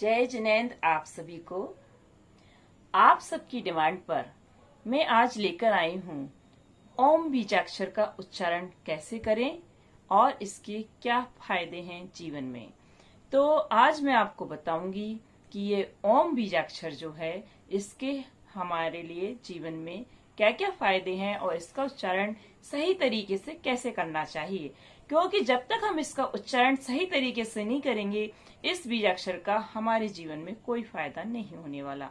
जय जिनेंद्र आप सभी को। आप सबकी डिमांड पर मैं आज लेकर आई हूँ ओम बीजाक्षर का उच्चारण कैसे करें और इसके क्या फायदे हैं जीवन में। तो आज मैं आपको बताऊंगी कि ये ओम बीजाक्षर जो है इसके हमारे लिए जीवन में क्या क्या फायदे हैं और इसका उच्चारण सही तरीके से कैसे करना चाहिए, क्योंकि जब तक हम इसका उच्चारण सही तरीके से नहीं करेंगे इस बीजाक्षर का हमारे जीवन में कोई फायदा नहीं होने वाला।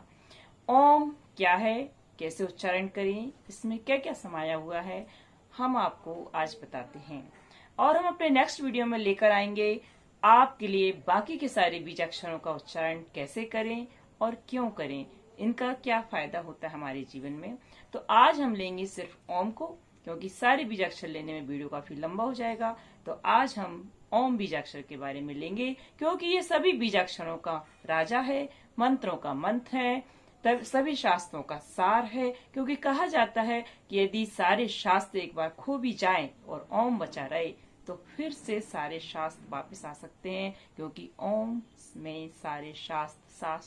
ओम क्या है, कैसे उच्चारण करें, इसमें क्या क्या समाया हुआ है, हम आपको आज बताते हैं और हम अपने नेक्स्ट वीडियो में लेकर आएंगे आपके लिए बाकी के सारे बीजाक्षरों का उच्चारण कैसे करें और क्यों करें, इनका क्या फायदा होता है हमारे जीवन में। तो आज हम लेंगे सिर्फ ओम को, क्योंकि सारे बीजाक्षर लेने में वीडियो काफी लंबा हो जाएगा। तो आज हम ओम बीजाक्षर के बारे में लेंगे, क्योंकि ये सभी बीजाक्षरों का राजा है, मंत्रों का मंत्र है, तब सभी शास्त्रों का सार है। क्योंकि कहा जाता है कि यदि सारे शास्त्र एक बार खो भी जाएं और ओम बचा रहे तो फिर से सारे शास्त्र वापस आ सकते हैं, क्योंकि ओम में सारे शास्त्र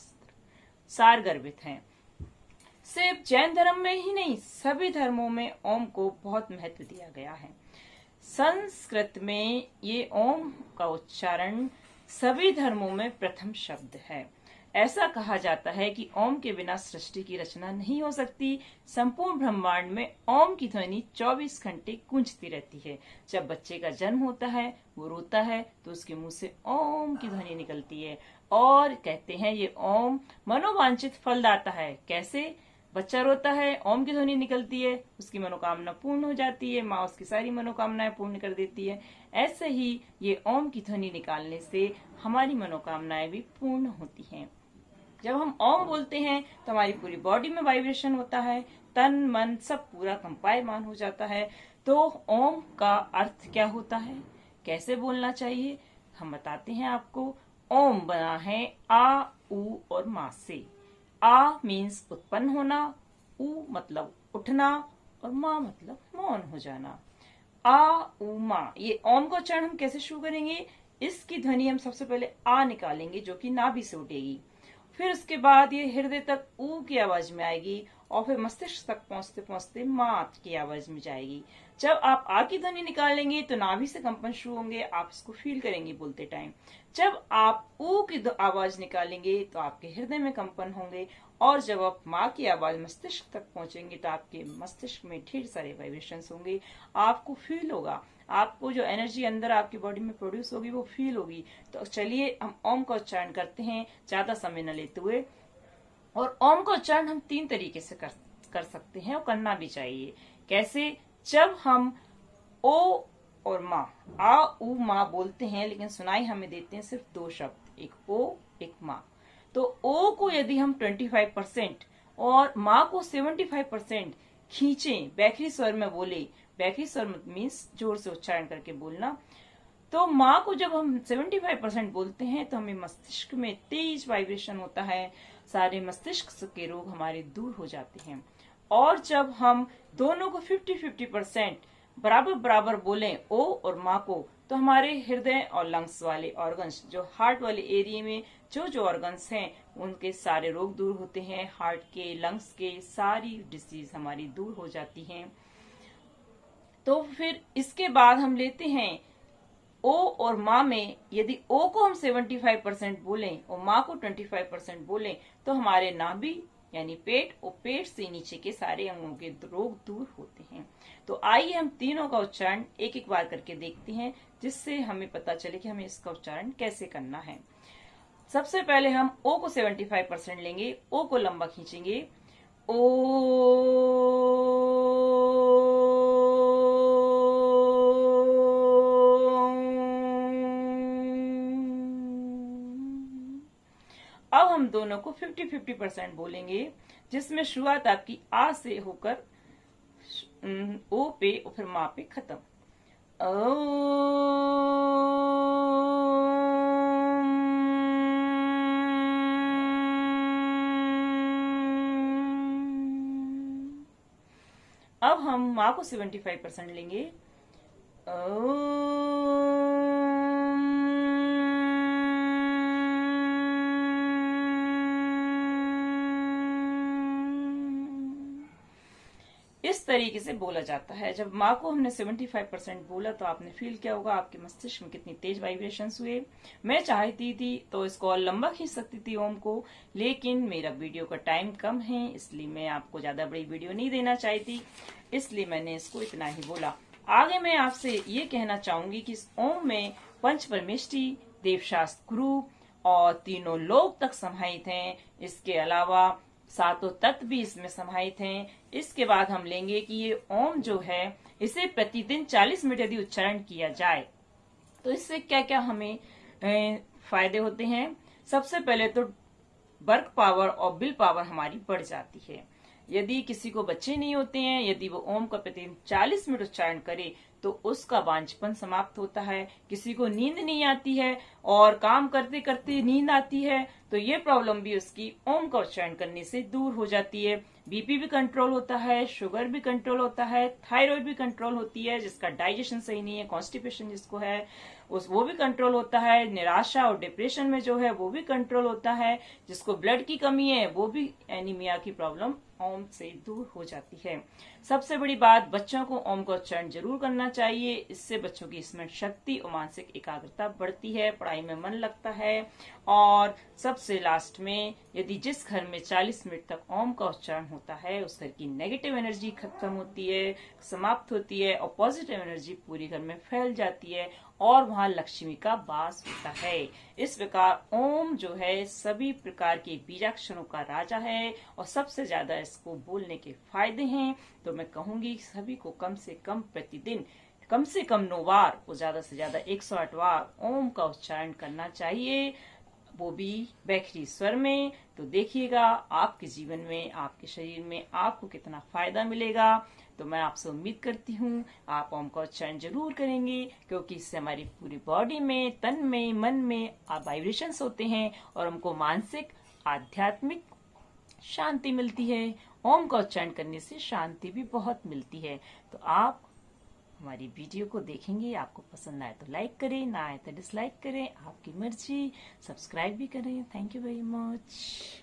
सार गर्भित हैं। सिर्फ जैन धर्म में ही नहीं, सभी धर्मों में ओम को बहुत महत्व दिया गया है। संस्कृत में ये ओम का उच्चारण सभी धर्मों में प्रथम शब्द है। ऐसा कहा जाता है कि ओम के बिना सृष्टि की रचना नहीं हो सकती। संपूर्ण ब्रह्मांड में ओम की ध्वनि 24 घंटे गूंजती रहती है। जब बच्चे का जन्म होता है, वो रोता है तो उसके मुंह से ओम की ध्वनि निकलती है और कहते हैं ये ओम मनोवांछित फल दाता है। कैसे? बच्चा रोता है, ओम की ध्वनि निकलती है, उसकी मनोकामना पूर्ण हो जाती है, माँ उसकी सारी मनोकामनाएं पूर्ण कर देती है। ऐसे ही ये ओम की ध्वनि निकालने से हमारी मनोकामनाएं भी पूर्ण होती हैं। जब हम ओम बोलते हैं तो हमारी पूरी बॉडी में वाइब्रेशन होता है, तन मन सब पूरा कंपायमान हो जाता है। तो ओम का अर्थ क्या होता है, कैसे बोलना चाहिए, हम बताते हैं आपको। ओम बना है आ, उ और मा से। आ मीन्स उत्पन्न होना, उ मतलब उठना और मा मतलब मौन हो जाना। आ उ मा, ये ओम का उच्चारण हम कैसे शुरू करेंगे? इसकी ध्वनि हम सबसे पहले आ निकालेंगे जो कि नाभि से उठेगी, फिर उसके बाद ये हृदय तक ऊ की आवाज में आएगी और फिर मस्तिष्क तक पहुंचते पहुंचते मां की आवाज में जाएगी। जब आप आ की ध्वनि निकालेंगे तो नाभि से कंपन शुरू होंगे, आप इसको फील करेंगे बोलते टाइम। जब आप ऊ की आवाज निकालेंगे तो आपके हृदय में कंपन होंगे और जब आप माँ की आवाज मस्तिष्क तक पहुंचेंगे तो आपके मस्तिष्क में ढेर सारे वाइब्रेशंस होंगे, आपको फील होगा, आपको जो एनर्जी अंदर आपकी बॉडी में प्रोड्यूस होगी वो फील होगी। तो चलिए हम ओम का उच्चारण करते हैं ज्यादा समय न लेते हुए। और ओम का उच्चारण हम 3 तरीके से कर सकते हैं और करना भी चाहिए। कैसे? जब हम ओ और माँ, आ उ माँ बोलते हैं लेकिन सुनाई हमें देते हैं सिर्फ 2 शब्द, एक ओ एक माँ। तो ओ को यदि हम 25% और माँ को 75% खींचें, बैखरी स्वर में बोले, बैखरी स्वर मीन्स जोर से उच्चारण करके बोलना, तो माँ को जब हम 75% बोलते हैं तो हमें मस्तिष्क में तेज वाइब्रेशन होता है, सारे मस्तिष्क के रोग हमारे दूर हो जाते हैं। और जब हम दोनों को 50-50% बराबर बराबर बोलें ओ और माँ को, तो हमारे हृदय और लंग्स वाले ऑर्गन्स, जो हार्ट वाले एरिया में जो ऑर्गन्स हैं उनके सारे रोग दूर होते हैं, हार्ट के, लंग्स के सारी डिसीज हमारी दूर हो जाती हैं। तो फिर इसके बाद हम लेते हैं ओ और माँ में, यदि ओ को हम 75% बोलें और माँ को 25% बोलें तो हमारे नाभि यानी पेट और पेट से नीचे के सारे अंगों के रोग दूर होते हैं। तो आइए हम तीनों का उच्चारण एक एक बार करके देखते हैं, जिससे हमें पता चले कि हमें इसका उच्चारण कैसे करना है। सबसे पहले हम ओ को 75% लेंगे, ओ को लंबा खींचेंगे, ओ। अब हम दोनों को 50-50% बोलेंगे, जिसमें शुरुआत आपकी आ से होकर ओ पे और फिर माँ पे खत्म। अब हम माँ को 75% लेंगे, इस तरीके से बोला जाता है। जब माँ को हमने 75% बोला तो आपने फील किया होगा आपके मस्तिष्क में कितनी तेज वाइब्रेशंस हुए। मैं चाहती थी तो इसको और लंबा खींच सकती थी ओम को, लेकिन मेरा वीडियो का टाइम कम है, इसलिए मैं आपको ज्यादा बड़ी वीडियो नहीं देना चाहती, इसलिए मैंने इसको इतना ही बोला। आगे मैं आपसे ये कहना चाहूंगी कि इस ओम में पंच परमेष्टि, देवशास्त्र गुरु और तीनों लोक तक समाहित हैं। इसके अलावा सातों तत्व भी इसमें समाहित हैं। इसके बाद हम लेंगे कि ये ओम जो है इसे प्रतिदिन 40 मिनट यदि उच्चारण किया जाए तो इससे क्या क्या हमें फायदे होते हैं। सबसे पहले तो वर्क पावर और विल पावर हमारी बढ़ जाती है। यदि किसी को बच्चे नहीं होते हैं, यदि वो ओम का प्रतिदिन 40 मिनट उच्चारण करे तो उसका बांझपन समाप्त होता है। किसी को नींद नहीं आती है और काम करते करते नींद आती है तो ये प्रॉब्लम भी उसकी ओम का उच्चारण करने से दूर हो जाती है। बीपी भी कंट्रोल होता है, शुगर भी कंट्रोल होता है, थायराइड भी कंट्रोल होती है, जिसका डाइजेशन सही नहीं है, कॉन्स्टिपेशन जिसको है वो भी कंट्रोल होता है। निराशा और डिप्रेशन में जो है वो भी कंट्रोल होता है। जिसको ब्लड की कमी है वो भी एनीमिया की प्रॉब्लम ओम से दूर हो जाती है। सबसे बड़ी बात, बच्चों को ओम का उच्चारण जरूर करना चाहिए। इससे बच्चों की स्मरण शक्ति और मानसिक एकाग्रता बढ़ती है, पढ़ाई में मन लगता है। और सबसे लास्ट में, यदि जिस घर में 40 मिनट तक ओम का उच्चारण होता है उस घर की नेगेटिव एनर्जी खत्म होती है, समाप्त होती है और पॉजिटिव एनर्जी पूरी घर में फैल जाती है और वहां लक्ष्मी का वास होता है। इस प्रकार ओम जो है सभी प्रकार के बीजाक्षरों का राजा है और सबसे ज्यादा इसको बोलने के फायदे हैं। तो मैं कहूंगी सभी को कम से कम प्रतिदिन कम से कम 9 बार और ज्यादा से ज्यादा 108 बार ओम का उच्चारण करना चाहिए, वो भी बैखरी स्वर में। तो देखिएगा आपके जीवन में, आपके शरीर में आपको कितना फायदा मिलेगा। तो मैं आपसे उम्मीद करती हूँ आप ओम का उच्चारण जरूर करेंगे, क्योंकि इससे हमारी पूरी बॉडी में, तन में, मन में वाइब्रेशंस होते हैं और हमको मानसिक आध्यात्मिक शांति मिलती है। ओम का उच्चारण करने से शांति भी बहुत मिलती है। तो आप हमारी वीडियो को देखेंगे, आपको पसंद आए तो लाइक करें, ना आए तो डिसलाइक करें, आपकी मर्जी। सब्सक्राइब भी करें। Thank you very much.